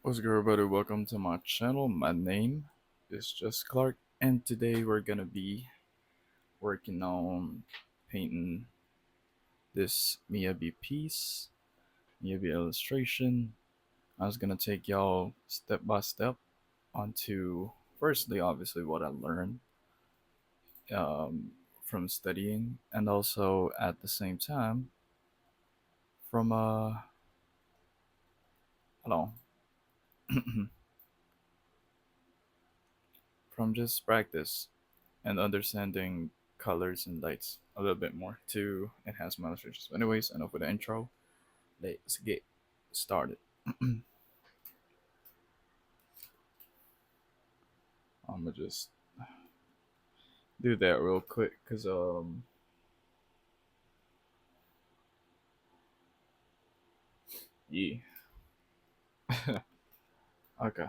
What's good, everybody? Welcome to my channel. My name is just Clark, and today we're gonna be working on painting this Miyabi piece, Miyabi illustration. I was gonna take y'all step by step onto, firstly, obviously, what I learned um, from studying, and also at the same time from I don't know, from just practice and understanding colors and lights a little bit more to enhance my illustration. So anyways, enough with the intro. Let's get started. I'm gonna just do that real quick because yeah. Okay,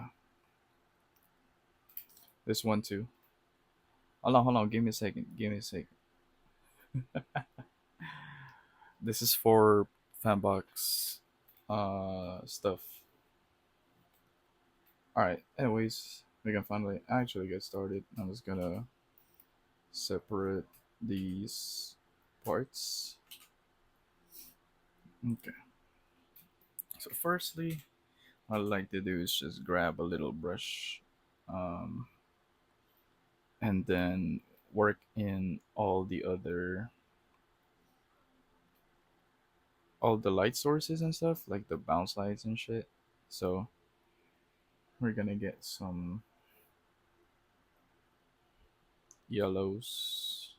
this one too. Hold on, give me a second, give me a second. This is for fanbox stuff. All right, anyways, we can finally actually get started. I'm just gonna separate these parts. Okay, so firstly, what I like to do is just grab a little brush, um, and then work in all the light sources and stuff, like the bounce lights and shit. So we're gonna get some yellows.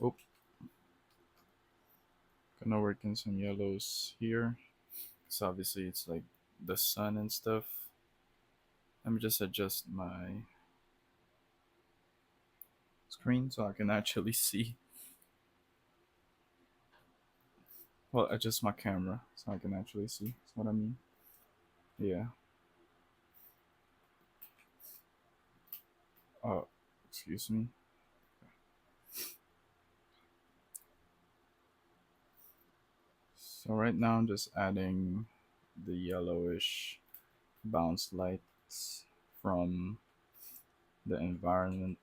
Oh, gonna work in some yellows here. So obviously it's like the sun and stuff. Let me just adjust my screen so I can actually see. Well, adjust my camera so I can actually see. That's what I mean. Yeah. Oh, excuse me. So right now I'm just adding the yellowish bounce lights from the environment.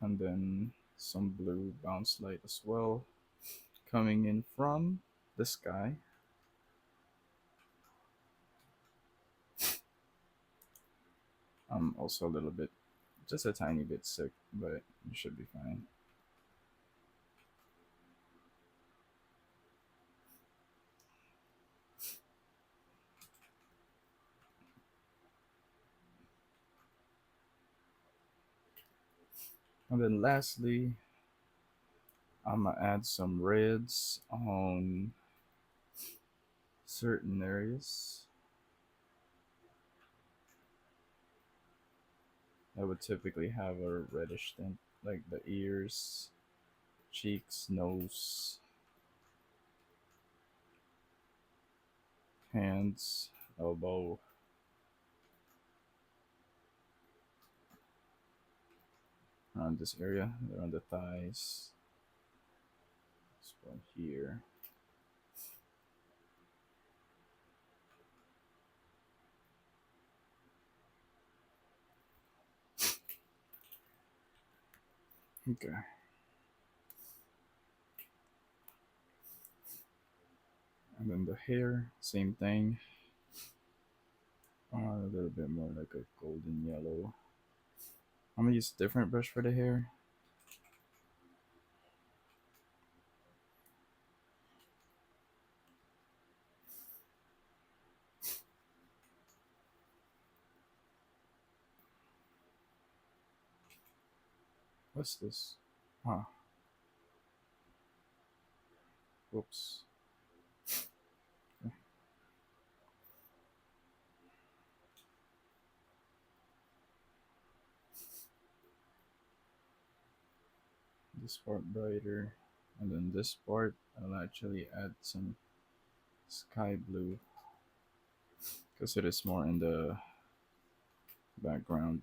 And then some blue bounce light as well coming in from the sky. I'm also a little bit, just a tiny bit sick, but you should be fine. And then lastly, I'm gonna add some reds on certain areas that would typically have a reddish tint, like the ears, cheeks, nose, hands, elbow, around this area, around the thighs, this one here. Okay. And then the hair, same thing. A little bit more like a golden yellow. I'm gonna use a different brush for the hair. What's this? Huh. Whoops. This part brighter. And then this part, I'll actually add some sky blue. because it is more in the background.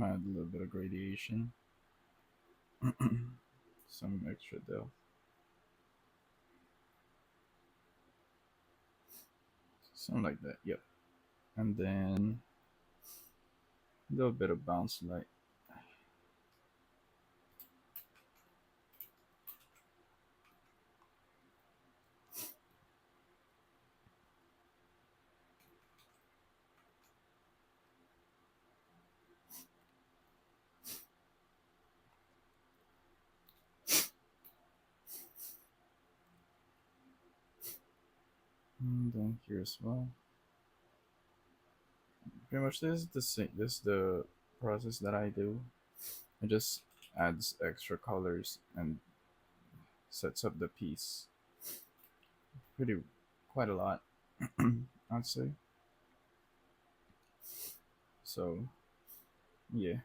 Add a little bit of gradation, some extra depth, something like that. Yep. And then a little bit of bounce light. And then here as well. Pretty much this is the same. This is the process that I do. It just adds extra colors and sets up the piece pretty quite a lot, I'd say. So yeah.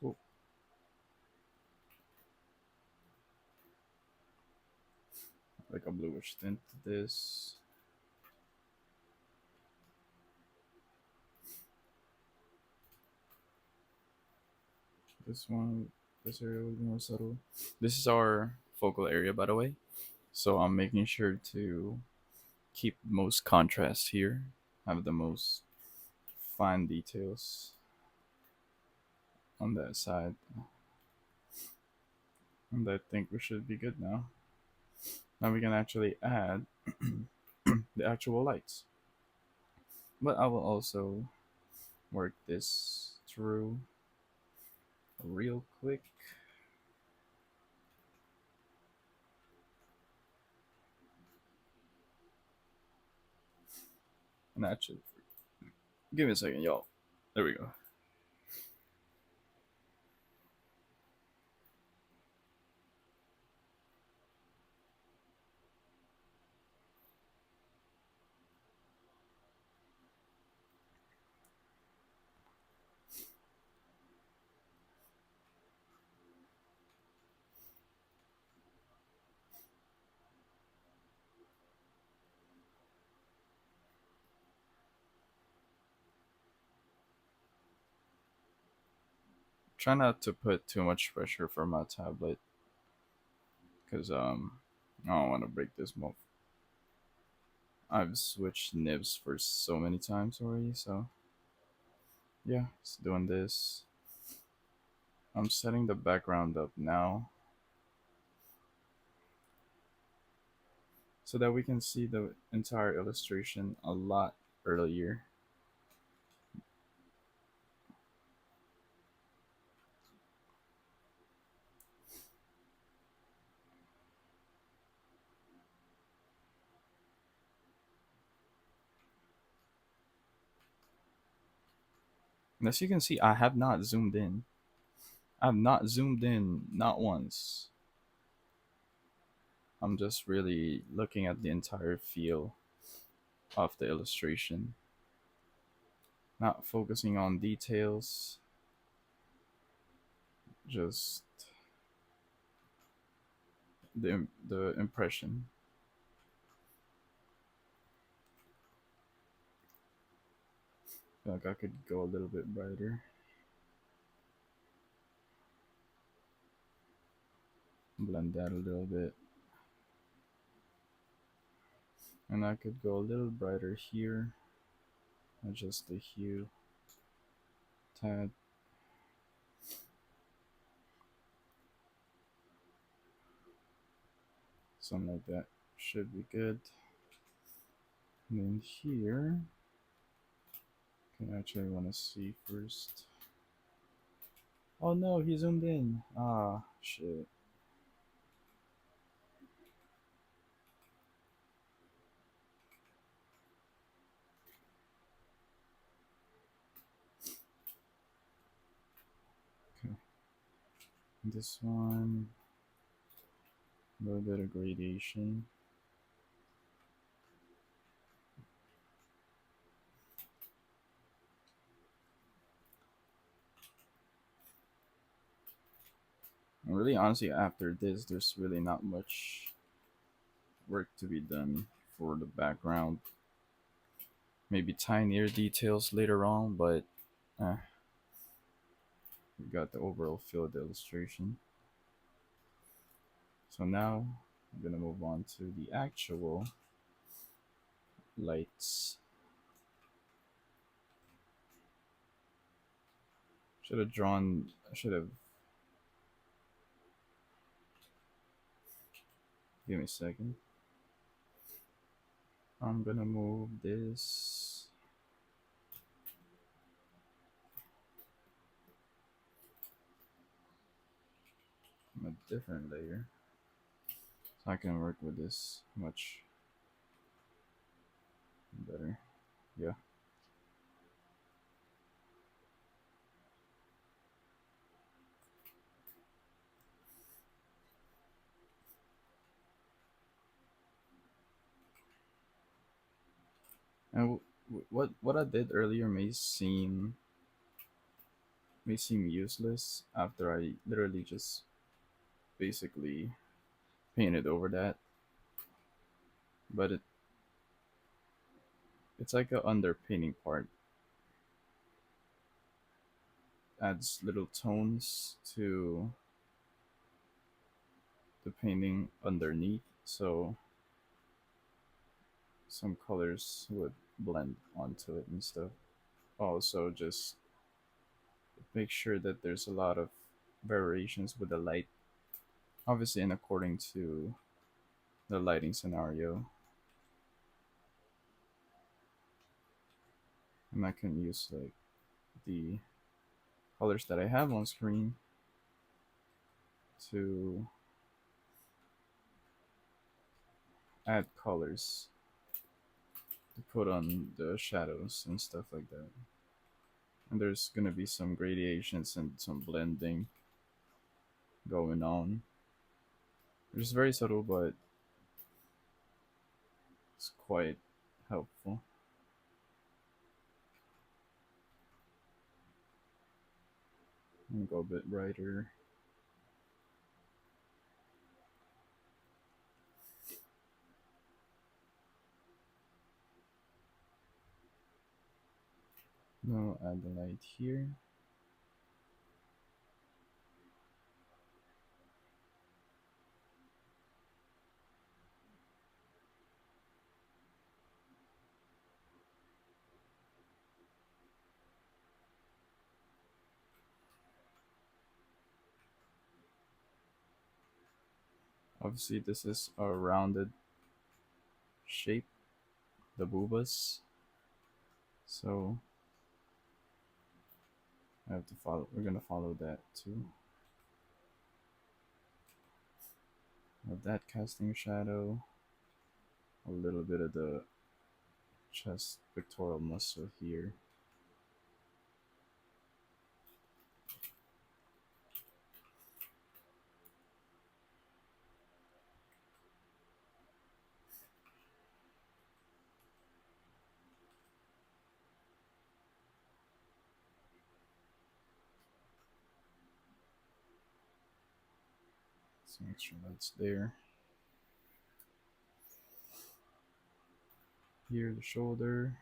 Cool. Like a bluish tint to this. This one, this area will be more subtle. This is our focal area, by the way. So I'm making sure to keep most contrast here, have the most fine details on that side. And I think we should be good now. Now we can actually add the actual lights. But I will also work this through real quick. And actually, give me a second, y'all. There we go. Try not to put too much pressure for my tablet, because I don't want to break this muff. I've switched nibs for so many times already, so yeah, just doing this. I'm setting the background up now so that we can see the entire illustration a lot earlier. And as you can see, I have not zoomed in. I've not zoomed in not once. I'm just really looking at the entire feel of the illustration, not focusing on details, just the impression. I feel like I could go a little bit brighter, blend that a little bit, and I could go a little brighter here, adjust the hue tad. Something like that should be good. And then here, I actually want to see first. Oh no, he zoomed in. Ah, shit. This one, a little bit of gradation. And really, honestly, after this, there's really not much work to be done for the background. Maybe tinier details later on, but uh, we got the overall feel of the illustration. So now I'm gonna move on to the actual lights. Should have drawn. I should have. Give me a second. I'm gonna move this from a different layer so I can work with this much better. Yeah. And what I did earlier may seem useless after I literally just basically painted over that, but it's like a underpainting part adds little tones to the painting underneath, so some colors would blend onto it and stuff. Also, just make sure that there's a lot of variations with the light, obviously, in according to the lighting scenario. And I can use like the colors that I have on screen to add colors to put on the shadows and stuff like that. And there's gonna be some gradations and some blending going on. It's very subtle, but it's quite helpful. I'm gonna go a bit brighter. Now add the light here. Obviously, this is a rounded shape, the boobas. So I have to follow. We're gonna follow that too. With that casting shadow, a little bit of the chest pectoral muscle here. So make sure that's there. Here, the shoulder,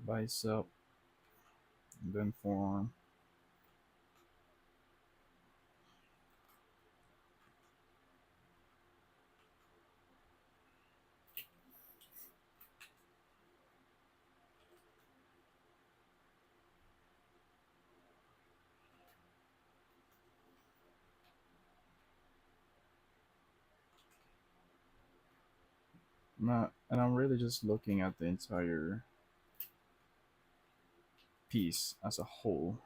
bicep, and then forearm. Not, and I'm really just looking at the entire piece as a whole.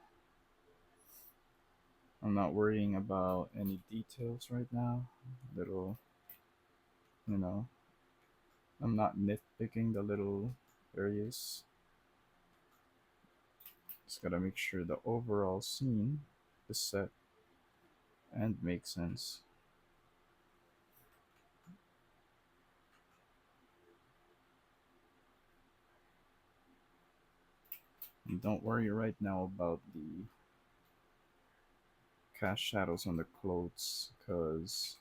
I'm not worrying about any details right now. Little, you know, I'm not nitpicking the little areas. Just gotta make sure the overall scene is set and make sense. And don't worry right now about the cast shadows on the clothes, because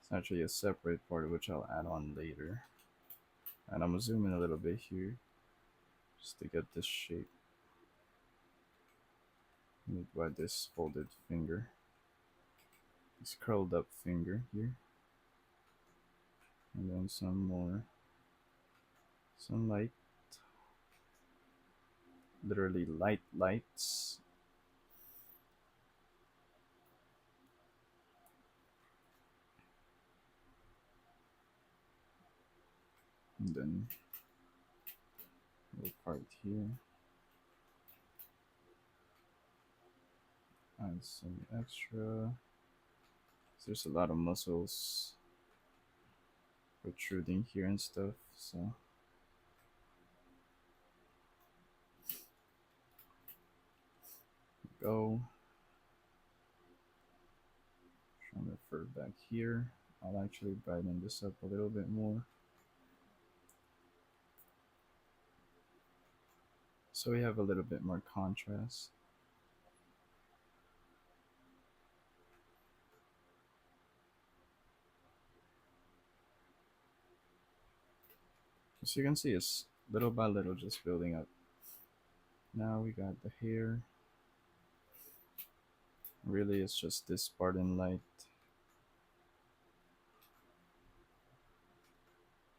it's actually a separate part which I'll add on later. And I'm gonna zoom in a little bit here just to get this shape made by this folded finger, this curled up finger here, and then some more sunlight, literally lights. And then a little part here, add some extra. There's a lot of muscles protruding here and stuff, so go. Trying to refer back here. I'll actually brighten this up a little bit more. So we have a little bit more contrast. As you can see, it's little by little just building up. Now we got the hair. Really, it's just this Spartan light.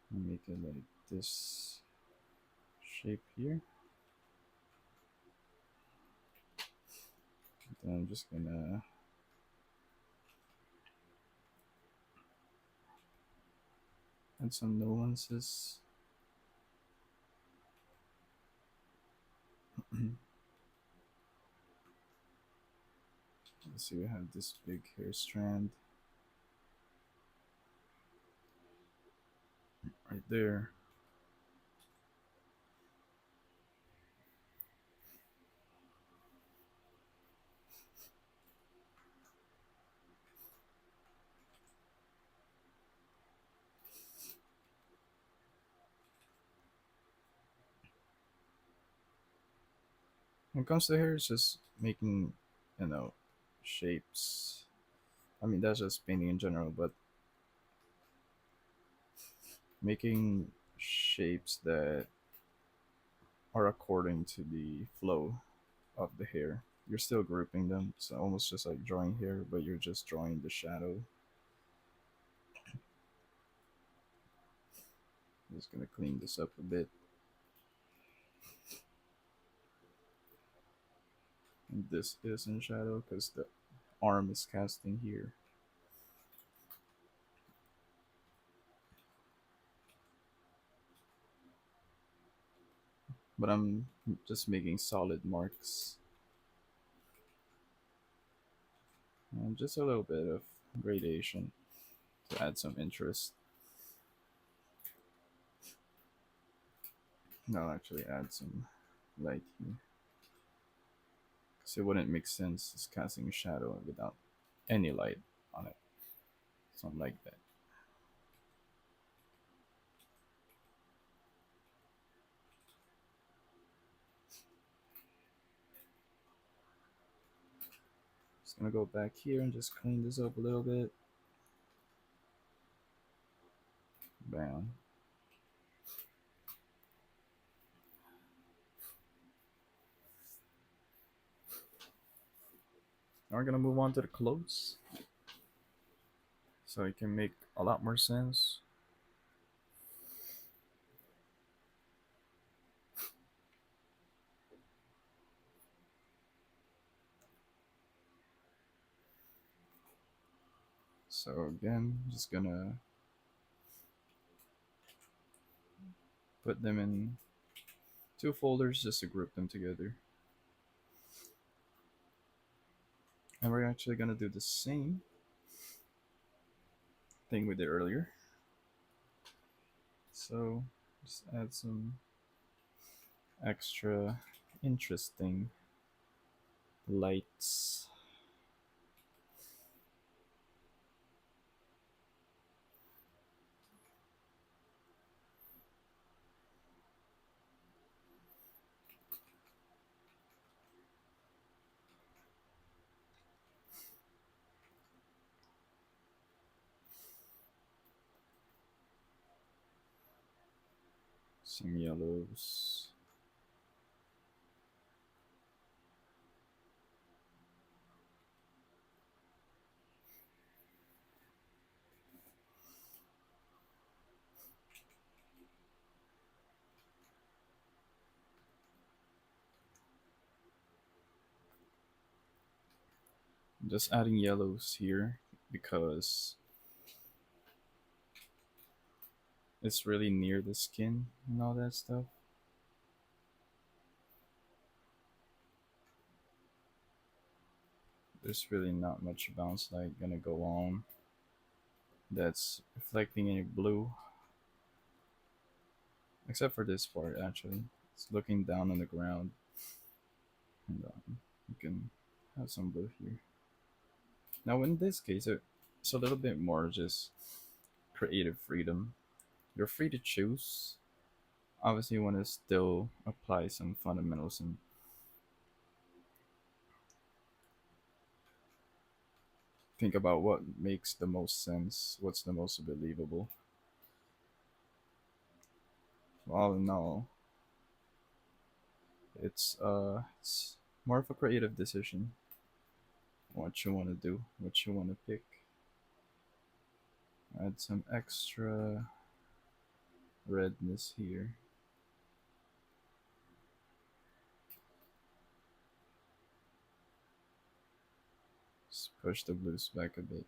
Make it like this shape here. Then I'm just gonna add some nuances. Let's see, we have this big hair strand right there. When it comes to hair, it's just making, you know, shapes. I mean, that's just painting in general, but making shapes that are according to the flow of the hair. You're still grouping them. It's almost just like drawing hair, but you're just drawing the shadow. I'm just gonna clean this up a bit. And this is in shadow because the arm is casting here. But I'm just making solid marks. And just a little bit of gradation to add some interest. And I'll actually add some light here. Because it wouldn't make sense just casting a shadow without any light on it. Something like that. Just gonna go back here and just clean this up a little bit. Bam. Now we're gonna move on to the clothes. So it can make a lot more sense. So again, just gonna put them in two folders just to group them together. And we're actually gonna do the same thing we did earlier. So just add some extra interesting lights. Some yellows. I'm just adding yellows here because it's really near the skin and all that stuff. There's really not much bounce light gonna go on that's reflecting any blue, except for this part actually. It's looking down on the ground, and you can have some blue here. Now in this case, it's a little bit more just creative freedom. You're free to choose. Obviously, you want to still apply some fundamentals and think about what makes the most sense, what's the most believable. All in all, it's more of a creative decision. What you want to do, what you want to pick. Add some extra redness here. Just push the blues back a bit.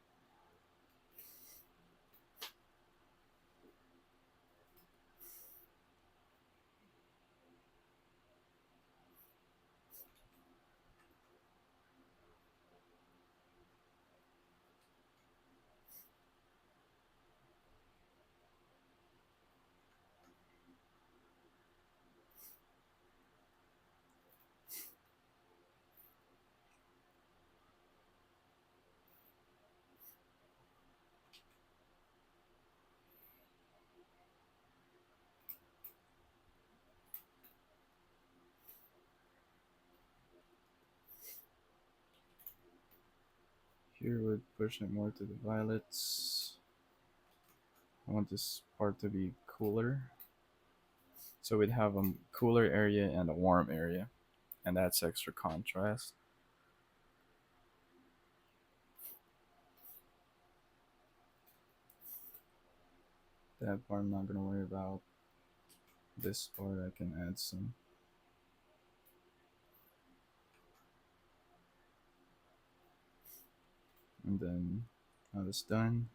Here we'd push it more to the violets. I want this part to be cooler. So we'd have a cooler area and a warm area, and that's extra contrast. That part I'm not gonna worry about. This part I can add some. And then now it's done.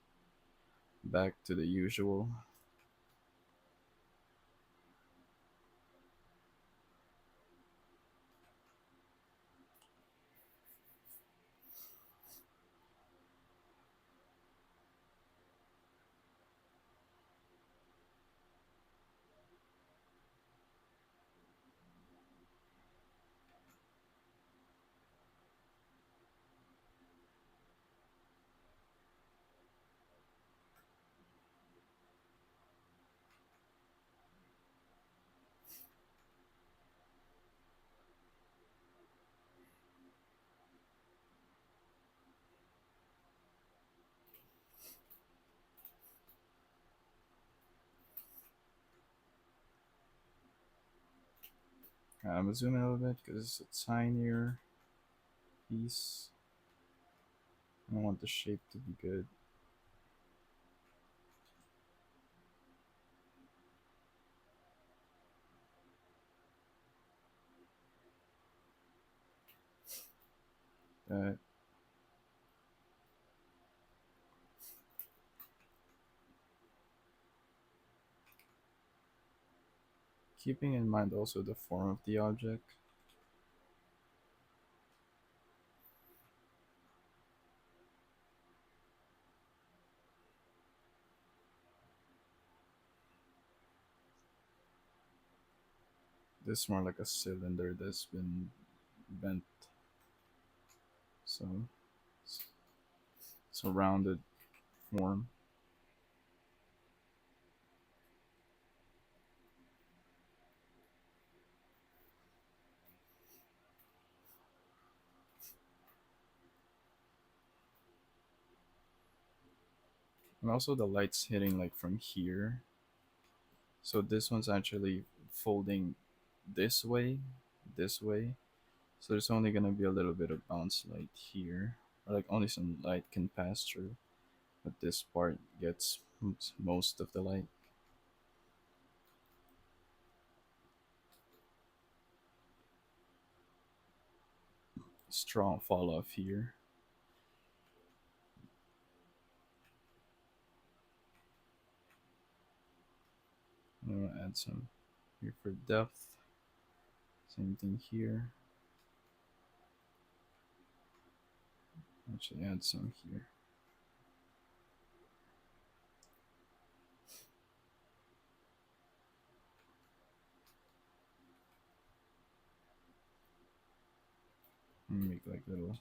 Back to the usual. I'm gonna zoom in a little bit because it's a tinier piece. I want the shape to be good. Uh, Keeping in mind also the form of the object. This is more like a cylinder that's been bent. So it's a rounded form. And also the light's hitting like from here. So this one's actually folding this way, this way. So there's only gonna be a little bit of bounce light here, or like only some light can pass through, but this part gets most of the light. Strong fall off here. I'm gonna add some here for depth. Same thing here. Actually, add some here. And make like little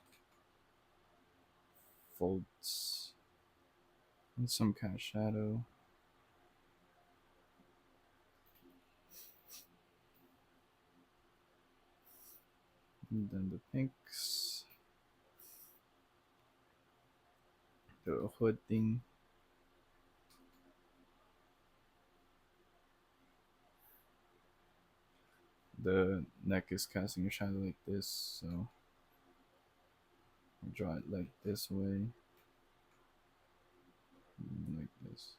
folds and some kind of shadow. And then the pinks, the hood thing. The neck is casting a shadow like this, so I'll draw it like this way, and like this.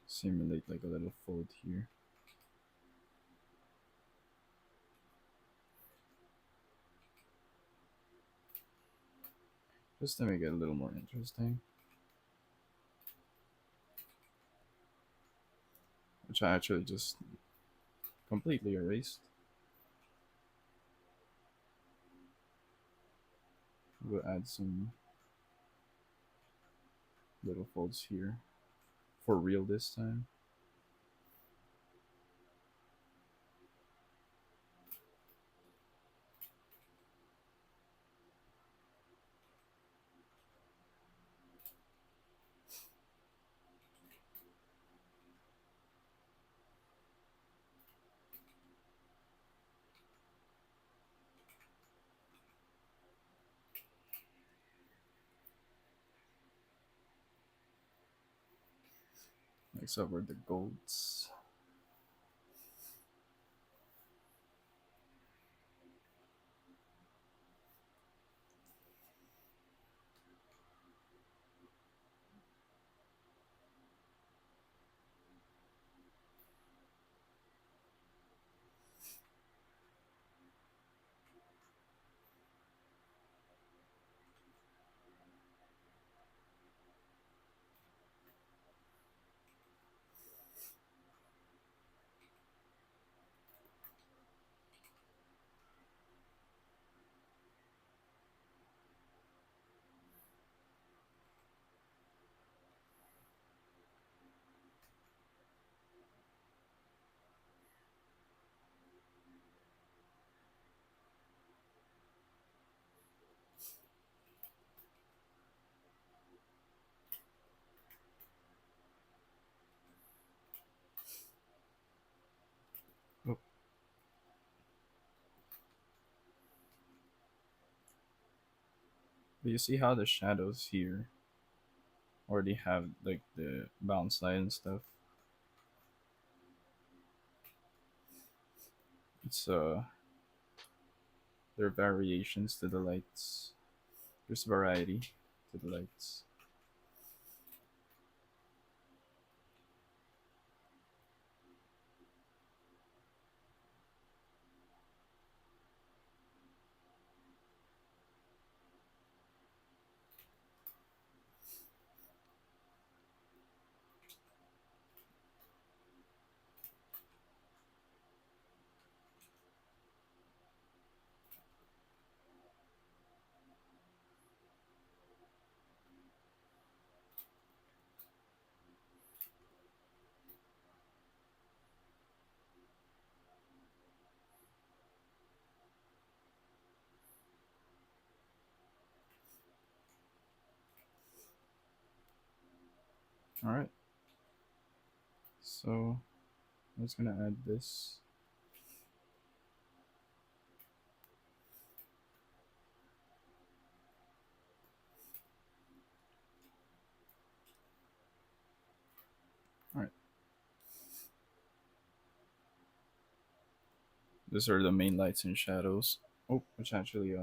Simulate like a little fold here. Just to make it a little more interesting. Which I actually just completely erased. We'll add some little folds here. For real this time. Mix over the golds. Oh, but you see how the shadows here already have like the bounce light and stuff. It's there are variations to the lights. There's variety to the lights. All right. So I'm just gonna add this. These are the main lights and shadows. Oh, which actually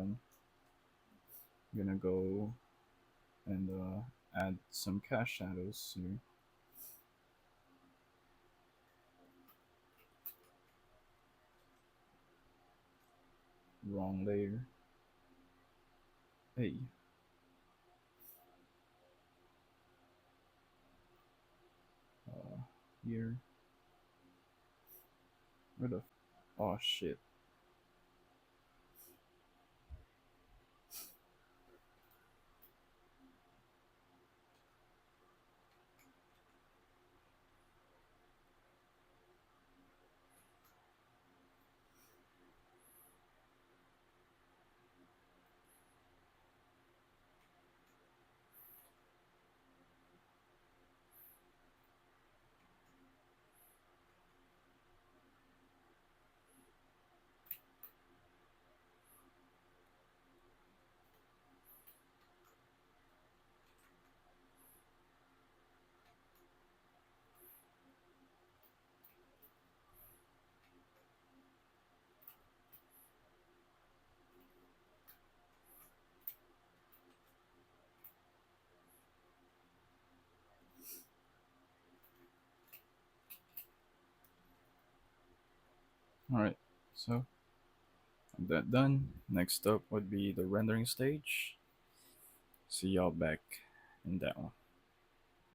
gonna go and add some cast shadows here. Wrong layer. Hey, uh, here. Where the? Oh shit. All right. So that done. Next up would be the rendering stage. See y'all back in that one.